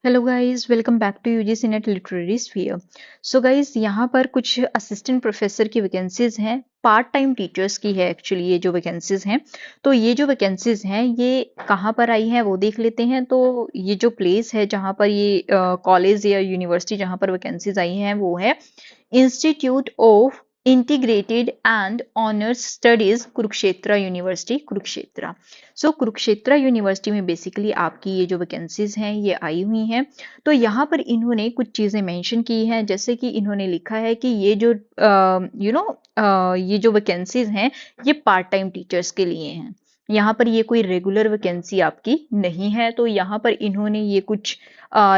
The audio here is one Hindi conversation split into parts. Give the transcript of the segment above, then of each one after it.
Hello guys, welcome back to UGC NET literary sphere. So guys, यहाँ पर कुछ असिस्टेंट प्रोफेसर की वैकेंसीज हैं। पार्ट टाइम टीचर्स की है एक्चुअली ये जो वैकेंसीज हैं। तो ये जो वैकेंसीज हैं ये कहाँ पर आई हैं वो देख लेते हैं। तो ये जो प्लेस है जहाँ पर ये कॉलेज या यूनिवर्सिटी जहाँ पर वैकेंसीज आई हैं वो है institute of integrated and honours studies Kurukshetra university Kurukshetra. So Kurukshetra university में बेसिकली आपकी ये जो वैकेंसीज हैं ये आई हुई हैं। तो यहाँ पर इन्होंने कुछ चीज़ें मेंशन की हैं, जैसे कि इन्होंने लिखा है कि ये जो ये जो वैकेंसीज हैं ये पार्ट टाइम टीचर्स के लिए हैं। यहाँ पर ये कोई रेगुलर वैकेंसी आपकी नहीं है। तो यहाँ पर इन्होंने ये कुछ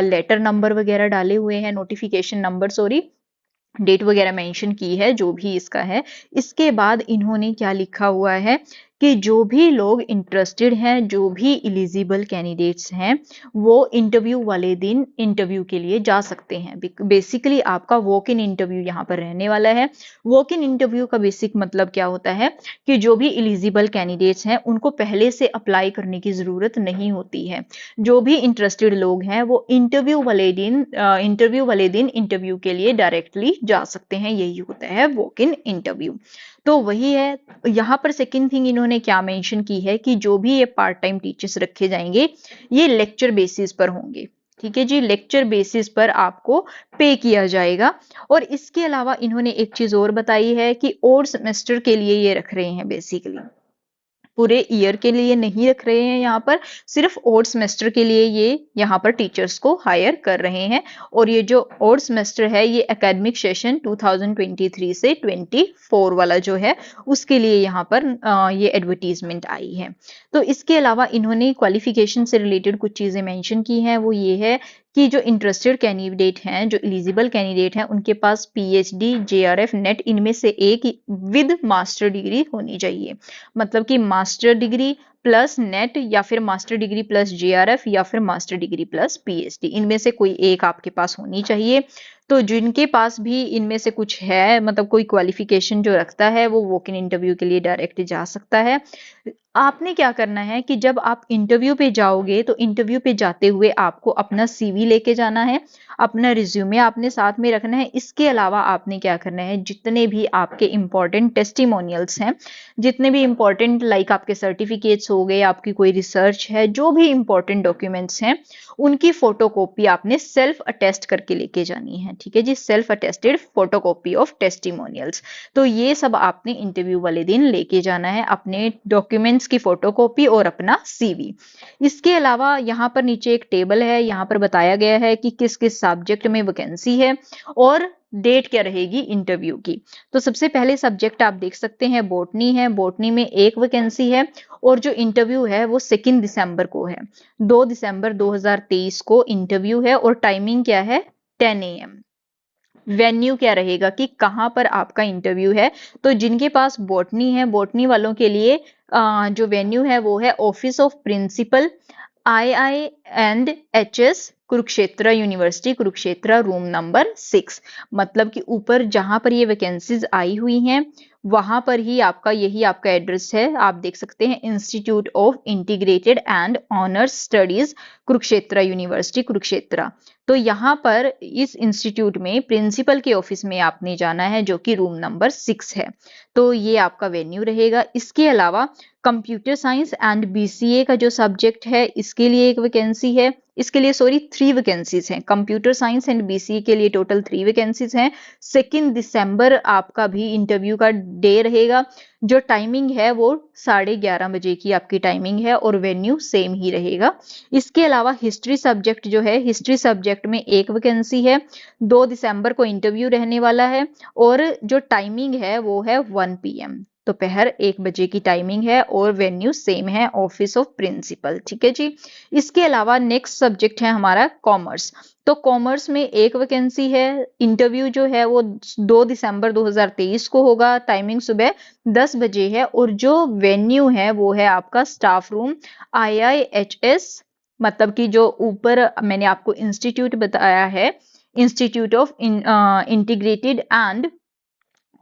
लेटर नंबर वगैरह डाले हुए हैं, नोटिफिकेशन नंबर सॉरी, डेट वगैरह मेंशन की है जो भी इसका है। इसके बाद इन्होंने क्या लिखा हुआ है कि जो भी लोग इंटरेस्टेड हैं, जो भी इलिजिबल कैंडिडेट्स हैं, वो इंटरव्यू वाले दिन इंटरव्यू के लिए जा सकते हैं। बेसिकली आपका वॉक इन इंटरव्यू यहाँ पर रहने वाला है। वॉक इन इंटरव्यू का बेसिक मतलब क्या होता है कि जो भी इलिजिबल कैंडिडेट्स हैं उनको पहले से अप्लाई करने की जरूरत नहीं होती है। जो भी इंटरेस्टेड लोग हैं वो इंटरव्यू वाले दिन इंटरव्यू के लिए डायरेक्टली जा सकते हैं। यही होता है वॉक इन इंटरव्यू। तो वही है। यहाँ पर सेकंड थिंग इन्होंने क्या मेंशन की है कि जो भी ये पार्ट टाइम टीचर्स रखे जाएंगे ये लेक्चर बेसिस पर होंगे। ठीक है जी, लेक्चर बेसिस पर आपको पे किया जाएगा। और इसके अलावा इन्होंने एक चीज और बताई है कि और सेमेस्टर के लिए ये रख रहे हैं, बेसिकली पूरे ईयर के लिए नहीं रख रहे हैं। यहाँ पर सिर्फ और सेमेस्टर के लिए ये यहाँ पर टीचर्स को हायर कर रहे हैं। और ये जो और सेमेस्टर है ये एकेडमिक सेशन 2023 से 24 वाला जो है उसके लिए यहाँ पर ये एडवर्टीजमेंट आई है। तो इसके अलावा इन्होंने क्वालिफिकेशन से रिलेटेड कुछ चीजें मेंशन की हैं। वो ये है कि जो इंटरेस्टेड कैंडिडेट हैं, जो एलिजिबल कैंडिडेट हैं, उनके पास पीएचडी, जेआरएफ, नेट इनमें से एक विद मास्टर डिग्री होनी चाहिए। मतलब कि मास्टर डिग्री प्लस नेट या फिर मास्टर डिग्री प्लस जेआरएफ या फिर मास्टर डिग्री प्लस पीएचडी, इनमें से कोई एक आपके पास होनी चाहिए। तो जिनके पास भी इनमें से कुछ है, मतलब कोई क्वालिफिकेशन जो रखता है, वो वॉक इन इंटरव्यू के लिए डायरेक्ट जा सकता है। आपने क्या करना है कि जब आप इंटरव्यू पे जाओगे तो इंटरव्यू पे जाते हुए आपको अपना सीवी लेके जाना है, अपना रिज्यूमे आपने साथ में रखना है। इसके अलावा आपने क्या करना है, जितने भी आपके इंपॉर्टेंट टेस्टिमोनियल्स हैं, जितने भी इंपॉर्टेंट लाइक आपके सर्टिफिकेट्स हो गए, आपकी कोई रिसर्च है, जो भी इंपॉर्टेंट डॉक्यूमेंट्स हैं, उनकी फोटोकॉपी आपने सेल्फ अटेस्ट करके लेके जानी है। ठीक है जी, self attested photocopy of testimonials. तो ये सब आपने इंटरव्यू वाले दिन लेके जाना है, अपने डॉक्यूमेंट्स की फोटोकॉपी और अपना सीवी। इसके अलावा यहाँ पर नीचे एक टेबल है, यहाँ पर बताया गया है कि किस किस सब्जेक्ट में वैकेंसी है और डेट क्या रहेगी इंटरव्यू की। तो सबसे पहले सब्जेक्ट आप देख सकते हैं बॉटनी है। बॉटनी में एक वैकेंसी है और जो इंटरव्यू है वो 2 दिसंबर को है। 2 दिसंबर 2023 को इंटरव्यू है और टाइमिंग क्या है, 10 AM। वेन्यू क्या रहेगा कि कहाँ पर आपका इंटरव्यू है। तो जिनके पास बॉटनी है, बॉटनी वालों के लिए जो वेन्यू है वो है office of principal, IINHS Kurukshetra university Kurukshetra, room number 6। मतलब कि ऊपर जहां पर ये वैकेंसीज आई हुई हैं वहां पर ही आपका यही आपका एड्रेस है। आप देख सकते हैं institute of integrated and honours studies Kurukshetra university Kurukshetra. तो यहाँ पर इस इंस्टीट्यूट में प्रिंसिपल के ऑफिस में आपने जाना है जो कि रूम नंबर 6 है। तो ये आपका वेन्यू रहेगा। इसके अलावा कंप्यूटर साइंस एंड बीसीए का जो सब्जेक्ट है इसके लिए एक वैकेंसी है। इसके लिए सॉरी 3 वैकेंसीज हैं। कंप्यूटर साइंस एंड बीसीए के लिए टोटल 3 वैकेंसीज हैं। 2 दिसंबर आपका भी इंटरव्यू का डे रहेगा। जो टाइमिंग है वो 11:30 बजे की आपकी टाइमिंग है और वेन्यू सेम ही रहेगा। इसके अलावा हिस्ट्री सब्जेक्ट जो है, हिस्ट्री सब्जेक्ट में एक वैकेंसी है। 2 दिसंबर को इंटरव्यू रहने वाला है और जो टाइमिंग है वो है 1 PM, दोपहर 1 बजे की टाइमिंग है और वेन्यू सेम है, ऑफिस ऑफ प्रिंसिपल। ठीक है जी। इसके अलावा नेक्स्ट सब्जेक्ट है हमारा कॉमर्स। तो कॉमर्स में एक वैकेंसी है। इंटरव्यू जो है वो 2 दिसंबर 2023 को होगा। टाइमिंग सुबह 10 बजे है और जो वेन्यू है वो है आपका स्टाफ रूम IIHS, मतलब कि जो ऊपर मैंने आपको इंस्टीट्यूट बताया है, institute of integrated and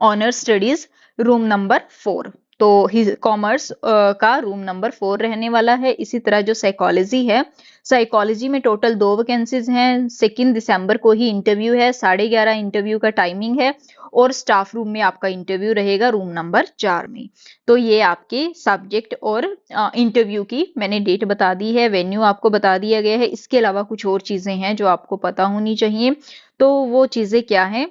honour studies, room number 4। तो कॉमर्स का रूम नंबर 4 रहने वाला है। इसी तरह जो साइकोलॉजी है, साइकोलॉजी में टोटल 2 वैकेंसीज हैं। 2 दिसंबर को ही इंटरव्यू है, 11:30 इंटरव्यू का टाइमिंग है और स्टाफ रूम में आपका इंटरव्यू रहेगा रूम नंबर 4 में। तो ये आपके सब्जेक्ट और इंटरव्यू की मैंने डेट बता दी है, वेन्यू आपको बता दिया गया है। इसके अलावा कुछ और चीजें हैं जो आपको पता होनी चाहिए। तो वो चीजें क्या है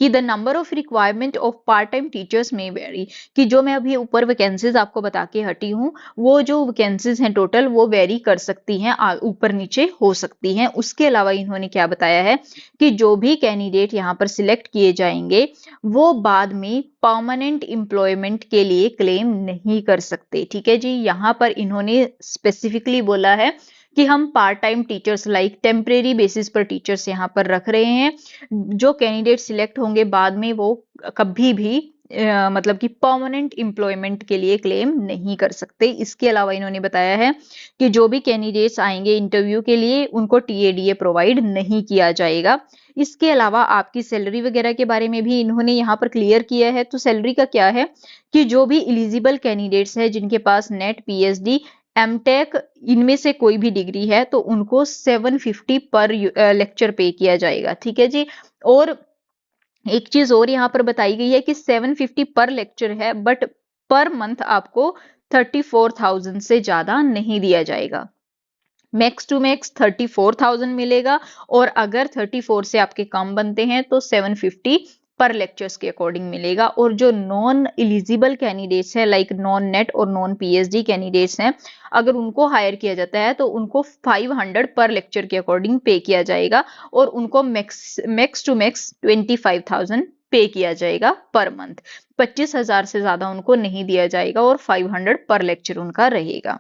कि the number of requirement of part time teachers में वेरी, कि जो मैं अभी ऊपर वैकेंसीज आपको बता के हटी हूँ, वो जो वैकेंसीज हैं टोटल वो वेरी कर सकती हैं, ऊपर नीचे हो सकती हैं। उसके अलावा इन्होंने क्या बताया है कि जो भी कैंडिडेट यहाँ पर सिलेक्ट किए जाएंगे वो बाद में परमानेंट एम्प्लॉयमेंट के लिए क्लेम नहीं कर सकते। ठीक है जी, यहाँ पर इन्होंने स्पेसिफिकली बोला है कि हम part time teachers like temporary basis पर टीचर्स यहाँ पर रख रहे हैं। जो कैंडिडेट सिलेक्ट होंगे बाद में वो कभी भी मतलब कि परमानेंट एम्प्लॉयमेंट के लिए क्लेम नहीं कर सकते। इसके अलावा इन्होंने बताया है कि जो भी कैंडिडेट्स आएंगे इंटरव्यू के लिए उनको टीएडीए प्रोवाइड नहीं किया जाएगा। इसके अलावा आपकी सैलरी वगैरह के बारे में भी इन्होंने यहाँ पर क्लियर किया है। तो सैलरी का क्या है कि जो भी एलिजिबल कैंडिडेट्स हैं जिनके पास नेट, पीएचडी, एमटेक इनमें से कोई भी डिग्री है तो उनको 750 पर लेक्चर पे किया जाएगा। ठीक है जी। और एक चीज और यहाँ पर बताई गई है कि 750 पर लेक्चर है, बट पर मंथ आपको 34,000 से ज्यादा नहीं दिया जाएगा। मैक्स टू मैक्स 34,000 मिलेगा और अगर 34 से आपके कम बनते हैं तो 750 पर लेक्चर्स के अकॉर्डिंग मिलेगा। और जो नॉन एलिजिबल कैंडिडेट्स हैं लाइक नॉन नेट और नॉन पीएचडी कैंडिडेट्स हैं, अगर उनको हायर किया जाता है तो उनको 500 पर लेक्चर के अकॉर्डिंग पे किया जाएगा और उनको मैक्स टू मैक्स 25,000 पे किया जाएगा पर मंथ। 25,000 से ज्यादा उनको नहीं दिया जाएगा और 500 पर लेक्चर उनका रहेगा।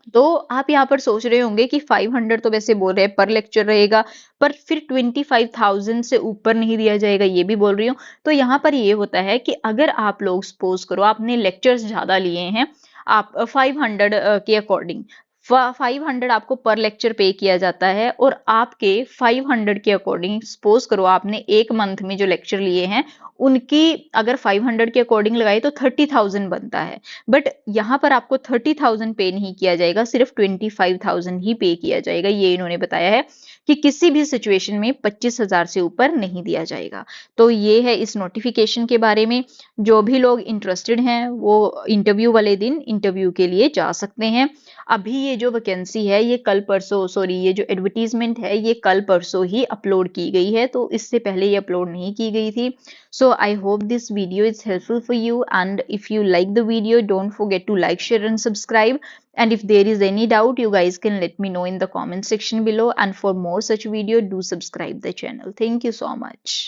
तो आप यहाँ पर सोच रहे होंगे कि 500 तो वैसे बोल रहे हैं पर लेक्चर रहेगा, पर फिर 25,000 से ऊपर नहीं दिया जाएगा, ये भी बोल रही हूँ। तो यहाँ पर ये होता है कि अगर आप लोग सपोज करो आपने लेक्चर्स ज्यादा लिए हैं, आप 500 के अकॉर्डिंग 500 आपको पर लेक्चर पे किया जाता है और आपके 500 के अकॉर्डिंग सपोज करो आपने एक मंथ में जो लेक्चर लिए हैं उनकी अगर 500 के अकॉर्डिंग लगाए तो 30,000 बनता है। बट यहाँ पर आपको 30,000 पे नहीं किया जाएगा, सिर्फ 25,000 ही पे किया जाएगा। ये इन्होंने बताया है कि किसी भी सिचुएशन में 25,000 से ऊपर नहीं दिया जाएगा। तो ये है इस नोटिफिकेशन के बारे में। जो भी लोग इंटरेस्टेड हैं वो इंटरव्यू वाले दिन इंटरव्यू के लिए जा सकते हैं। अभी ये जो वैकेंसी है ये कल परसों, सॉरी ये जो एडवर्टीजमेंट है ये कल परसों ही अपलोड की गई है, तो इससे पहले ये अपलोड नहीं की गई थी। So I hope this video is helpful for you, and if you like the video don't forget to like, share and subscribe. And if there is any doubt you guys can let me know in the comment section below, and for more such video do subscribe the channel. Thank you so much.